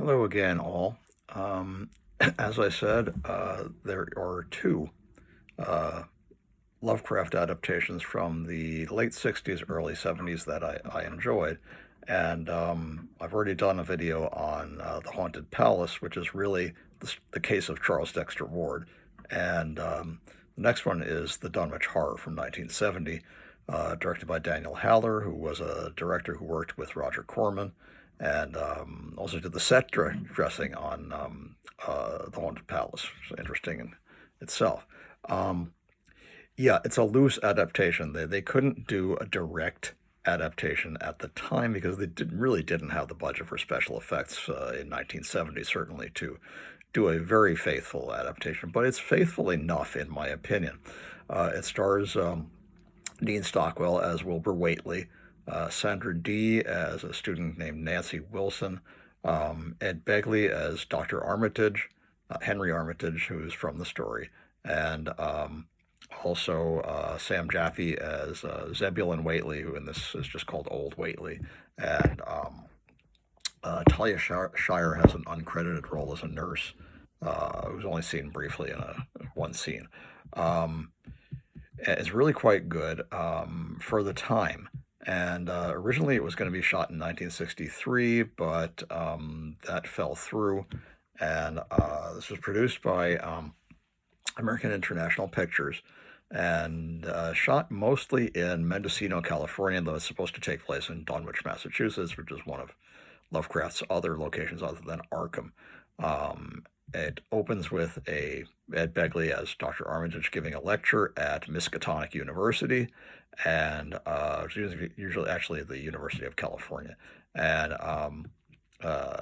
Hello again, all. As I said, there are two uh, Lovecraft adaptations from the late 60s, early 70s that I enjoyed. And I've already done a video on The Haunted Palace, which is really the case of Charles Dexter Ward. And the next one is The Dunwich Horror from 1970, directed by Daniel Haller, who was a director who worked with Roger Corman and also did the dressing on The Haunted Palace. It's interesting in itself. Um, yeah, it's a loose adaptation. They couldn't do a direct adaptation at the time because they didn't have the budget for special effects in 1970, certainly to do a very faithful adaptation. But it's faithful enough, in my opinion. It stars Dean Stockwell as Wilbur Whateley, Sandra Dee as a student named Nancy Wilson, Ed Begley as Dr. Armitage, Henry Armitage, who's from the story, and also Sam Jaffe as Zebulon Whateley, who in this is just called Old Whateley, and Talia Shire has an uncredited role as a nurse, who's only seen briefly in one scene. It's really quite good for the time. And originally it was going to be shot in 1963, but that fell through. And this was produced by American International Pictures and shot mostly in Mendocino, California, though it's supposed to take place in Dunwich, Massachusetts, which is one of Lovecraft's other locations other than Arkham. It opens with Ed Begley as Dr. Armitage giving a lecture at Miskatonic University, and usually actually the University of California, and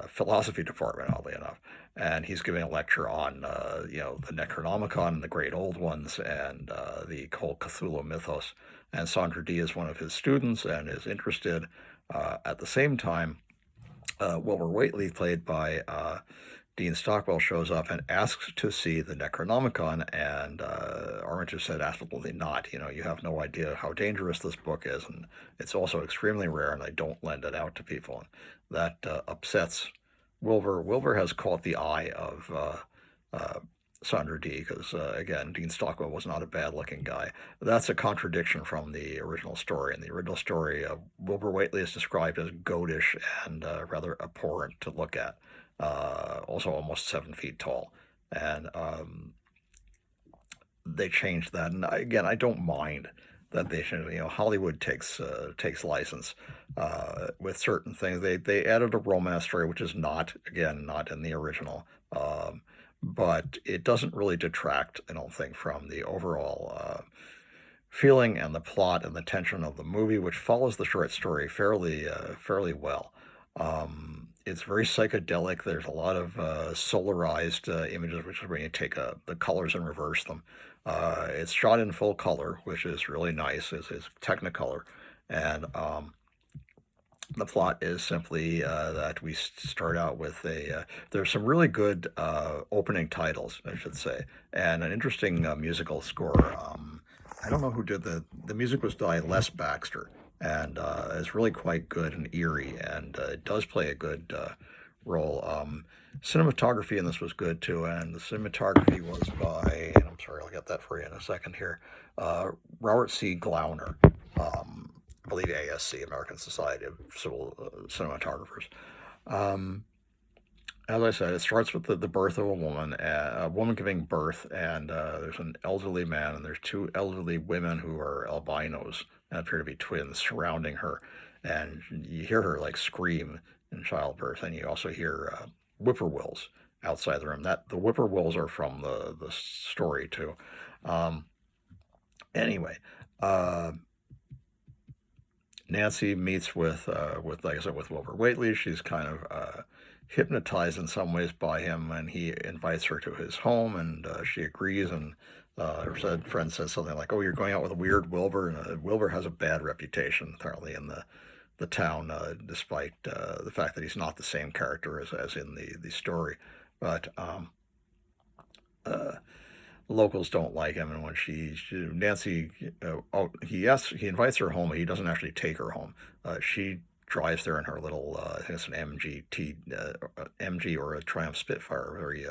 philosophy department, oddly enough. And he's giving a lecture on, the Necronomicon and the Great Old Ones and the whole Cthulhu Mythos. And Sandra Dee is one of his students and is interested. At the same time, Wilbur Whateley, played by Dean Stockwell, shows up and asks to see the Necronomicon, and Armitage said, absolutely not. You have no idea how dangerous this book is, and it's also extremely rare, and I don't lend it out to people. And that upsets Wilbur. Wilbur has caught the eye of Sandra Dee because, again, Dean Stockwell was not a bad-looking guy. That's a contradiction from the original story. In the original story, Wilbur Whateley is described as goatish and rather abhorrent to look at. Also almost 7 feet tall, and they changed that. And again, I don't mind that they should. Hollywood takes license with certain things. They added a romance story, which is not in the original, but it doesn't really detract, I don't think, from the overall feeling and the plot and the tension of the movie, which follows the short story fairly well. It's very psychedelic. There's a lot of solarized images, which is when you take the colors and reverse them. It's shot in full color, which is really nice. It's Technicolor. And the plot is simply that we start out with there's some really good opening titles, I should say, and an interesting musical score. I don't know who did the music was by Les Baxter, and is really quite good and eerie, and it does play a good role. Cinematography in this was good too, and the cinematography was by, and I'm sorry, I'll get that for you in a second here, Robert C. Glauner, I believe ASC, American Society of Civil Cinematographers. As I said, it starts with the birth of a woman giving birth, and there's an elderly man, and there's two elderly women who are albinos and appear to be twins surrounding her. And you hear her like scream in childbirth, and you also hear whippoorwills outside the room. The whippoorwills are from the story too. Anyway, Nancy meets with like I said, with Wilbur Whateley. She's kind of hypnotized in some ways by him, and he invites her to his home, and she agrees. And her friend says something like, "Oh, you're going out with a weird Wilbur," and Wilbur has a bad reputation apparently in the town, despite the fact that he's not the same character as in the story. But locals don't like him, and when Nancy, he invites her home, he doesn't actually take her home. She drives there in her little, I think it's an MG or a Triumph Spitfire, very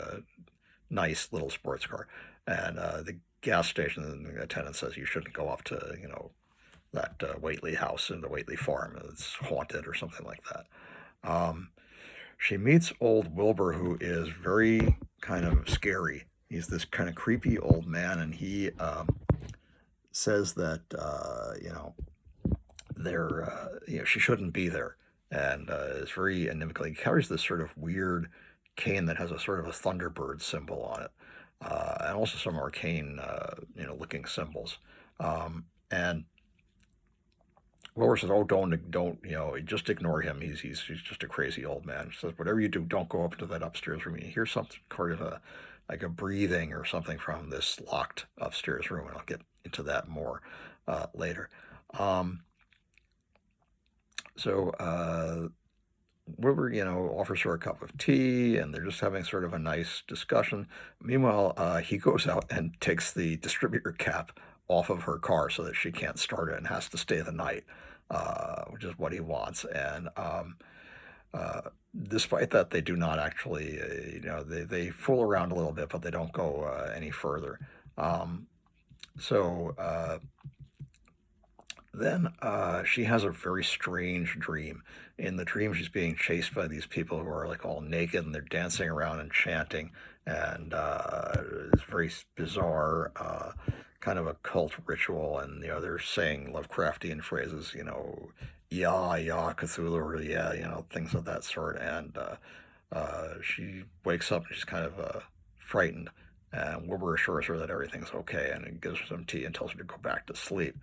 nice little sports car. And the gas station attendant says you shouldn't go up to, that Whateley house in the Whateley farm. It's haunted or something like that. She meets old Wilbur, who is very kind of scary. He's this kind of creepy old man, and he says that, she shouldn't be there, and is very enigmatic. He carries this sort of weird cane that has a sort of a Thunderbird symbol on it, and also some arcane, looking symbols. And Wilbur says, "Oh, don't, just ignore him. He's just a crazy old man." She says, "Whatever you do, don't go up into that upstairs room. You hear something, kind of like a breathing or something from this locked upstairs room," and I'll get into that more later. So Wilbur, offers her a cup of tea, and they're just having sort of a nice discussion. Meanwhile, he goes out and takes the distributor cap off of her car so that she can't start it and has to stay the night, which is what he wants. And despite that, they do not actually, they fool around a little bit, but they don't go any further. Then she has a very strange dream. In the dream, she's being chased by these people who are like all naked, and they're dancing around and chanting, and it's very bizarre, kind of a cult ritual, and they're saying Lovecraftian phrases, yeah, Cthulhu, or yeah, things of that sort. And she wakes up and she's kind of frightened, and Wilbur assures her that everything's okay, and he gives her some tea and tells her to go back to sleep.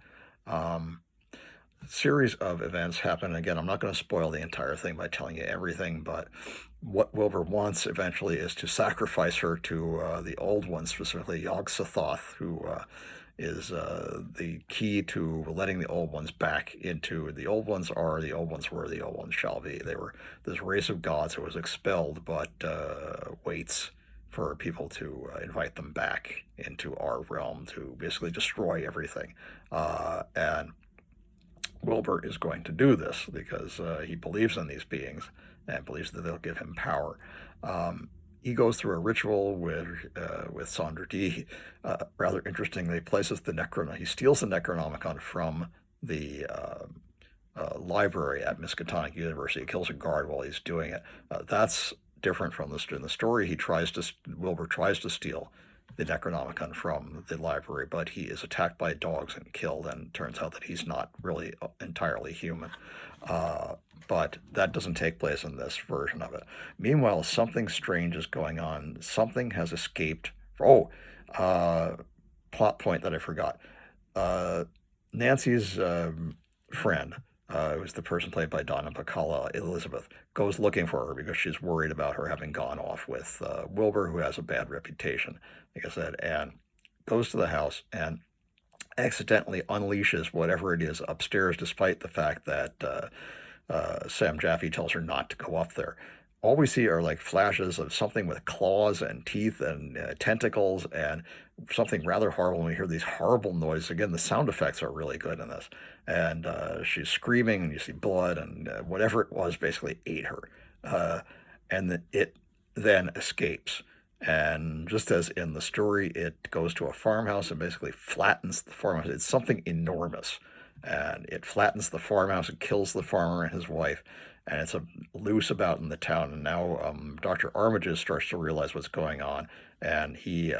Series of events happen. Again, I'm not going to spoil the entire thing by telling you everything, but what Wilbur wants eventually is to sacrifice her to the Old Ones, specifically Yog-Sothoth, who is the key to letting the Old Ones back into the Old Ones are the Old Ones were the Old Ones shall be. They were this race of gods that was expelled, but waits for people to invite them back into our realm to basically destroy everything. And Wilbur is going to do this because he believes in these beings and believes that they'll give him power. He goes through a ritual with Sandra Dee. Rather interestingly, he steals the Necronomicon from the library at Miskatonic University. He kills a guard while he's doing it. That's different from in the story. Wilbur tries to steal the Necronomicon from the library, but he is attacked by dogs and killed, and turns out that he's not really entirely human. But that doesn't take place in this version of it. Meanwhile, something strange is going on. Something has escaped. Plot point that I forgot. Nancy's friend, who's the person played by Donna Bacala, Elizabeth, goes looking for her because she's worried about her having gone off with Wilbur, who has a bad reputation, like I said, and goes to the house and accidentally unleashes whatever it is upstairs, despite the fact that Sam Jaffe tells her not to go up there. All we see are like flashes of something with claws and teeth and tentacles and something rather horrible. And we hear these horrible noises. Again, the sound effects are really good in this. And she's screaming, and you see blood, and whatever it was basically ate her. And it then escapes. And just as in the story, it goes to a farmhouse and basically flattens the farmhouse. It's something enormous. And it flattens the farmhouse and kills the farmer and his wife. And it's loose about in the town. And now Dr. Armitage starts to realize what's going on. And he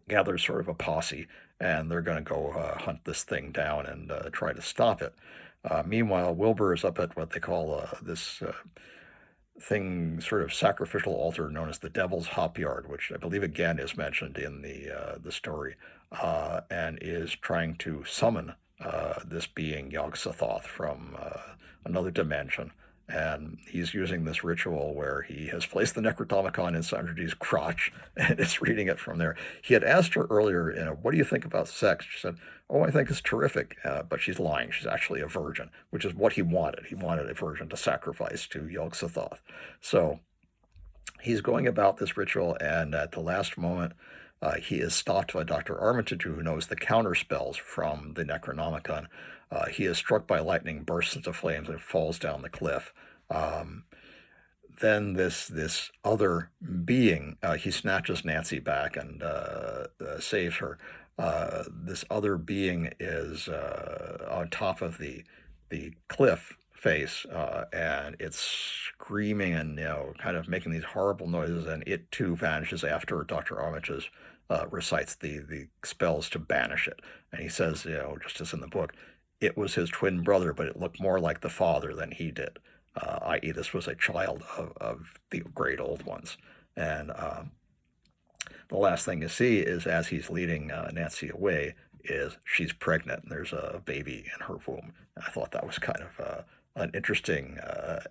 gathers sort of a posse. And they're going to go hunt this thing down and try to stop it. Meanwhile, Wilbur is up at what they call this thing, sort of sacrificial altar known as the Devil's Hop Yard, which I believe again is mentioned in the story, and is trying to summon this being Yog-Sothoth from another dimension. And he's using this ritual where he has placed the Necronomicon in Sandra Dee's crotch and is reading it from there. He had asked her earlier, what do you think about sex? She said, "Oh, I think it's terrific." But she's lying. She's actually a virgin, which is what he wanted. He wanted a virgin to sacrifice to Yog-Sothoth. So he's going about this ritual, and at the last moment, he is stopped by Dr. Armitage, who knows the counter spells from the Necronomicon. He is struck by lightning, bursts into flames, and falls down the cliff. Um, then this other being, he snatches Nancy back and saves her. This other being is on top of the cliff face, and it's screaming and kind of making these horrible noises, and it too vanishes after Dr. Armitage recites the spells to banish it. And he says, just as in the book, it was his twin brother, but it looked more like the father than he did, i.e., this was a child of the great old ones. And the last thing you see is as he's leading Nancy away is she's pregnant and there's a baby in her womb. And I thought that was kind of an interesting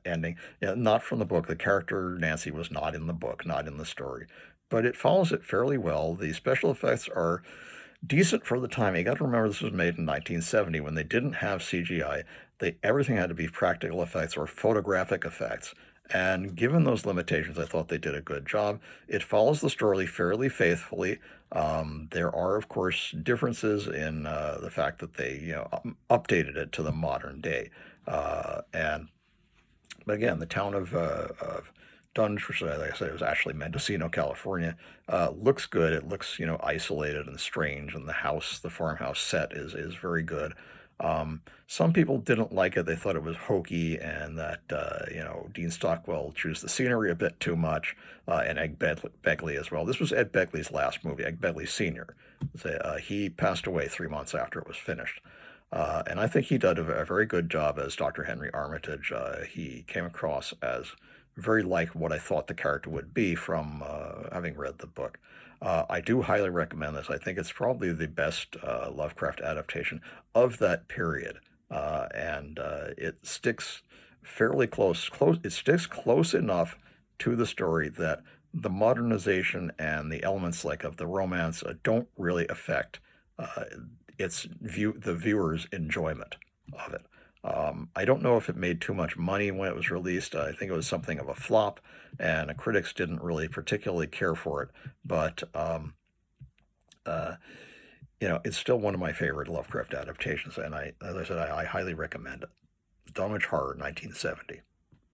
ending. Not from the book. The character Nancy was not in the book, not in the story, but it follows it fairly well. The special effects are decent for the time. You got to remember this was made in 1970 when they didn't have CGI. Everything had to be practical effects or photographic effects. And given those limitations, I thought they did a good job. It follows the story fairly faithfully. There are, of course, differences in the fact that they, updated it to the modern day. But again, the town of Dunwich, which, like I said, it was actually Mendocino, California, looks good. It looks, isolated and strange, and the farmhouse set is very good. Some people didn't like it. They thought it was hokey and that, Dean Stockwell chose the scenery a bit too much, and Begley as well. This was Ed Begley's last movie, Ed Begley Sr. He passed away 3 months after it was finished. And I think he did a very good job as Dr. Henry Armitage. He came across as very like what I thought the character would be from having read the book. I do highly recommend this. I think it's probably the best Lovecraft adaptation of that period, and it sticks fairly close. It sticks close enough to the story that the modernization and the elements like of the romance don't really affect uh, the viewer's enjoyment of it. I don't know if it made too much money when it was released. I think it was something of a flop, and the critics didn't really particularly care for it. But uh, it's still one of my favorite Lovecraft adaptations, and as I said, I highly recommend it. Dunwich Horror, 1970.